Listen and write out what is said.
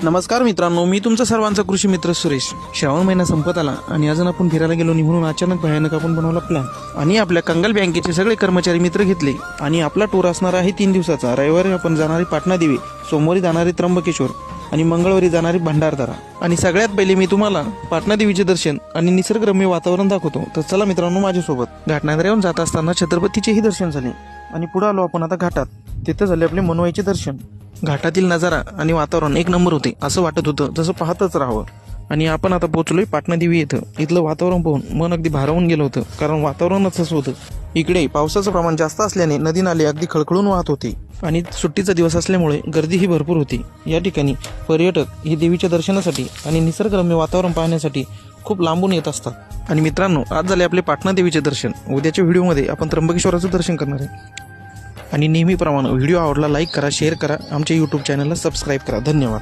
नमस्कार मित्रांनो, मी तुमचा सर्वांचा कृषी मित्र सुरेश. श्रावण महिना संपत आला आणि अजून आपण फिरायला गेलो नाही म्हणून अचानक भयानक आपण बनवला प्लॅन आणि आपल्या कंगाल बँकेचे सगळे कर्मचारी मित्र घेतले आणि आपला टूर असणार आहे 3 दिवसाचा. रविवारी आपण जाणारी पाटणा देवी, सोमवारी जाणारी त्र्यंबकेश्वर आणि मंगळवारी जाणारी भंडारदरा. आणि सगळ्यात पहिले मी तुम्हाला पाटणा देवीचे दर्शन आणि निसर्गरम्य वातावरण दाखवतो. तर चला मित्रांनो माझ्यासोबत. घाटनांदऱ्याहून जात असताना छत्रपतीचेही दर्शन झाले आणि पुढे आलो आपण आता घाटात. तिथे झाले आपले मनवाईचे दर्शन. घाटातील नजारा आणि वातावरण एक नंबर होते, असं वाटत होतं जसं पाहतच राहावं. आणि आपण आता पोहोचलोय पाटणा देवी येथं. इथलं वातावरण पाहून मन अगदी भारावून गेलं होतं, कारण वातावरणच असं होतं. इकडे पावसाचं प्रमाण जास्त असल्याने नदी नाले अगदी खळखळून वाहत होते आणि सुट्टीचा दिवस असल्यामुळे गर्दीही भरपूर होती. या ठिकाणी पर्यटक हे देवीच्या दर्शनासाठी आणि निसर्गरम्य वातावरण पाहण्यासाठी खूप लांबून येत असतात. आणि मित्रांनो, आज झाले आपले पाटणा देवीचे दर्शन. उद्याच्या व्हिडिओमध्ये आपण त्र्यंबकेश्वराचं दर्शन करणार आहे. आणि नेहमीप्रमाणे व्हिडिओ आवडला लाईक करा, शेअर करा, आमच्या यूट्यूब चॅनलला सबस्क्राईब करा. धन्यवाद.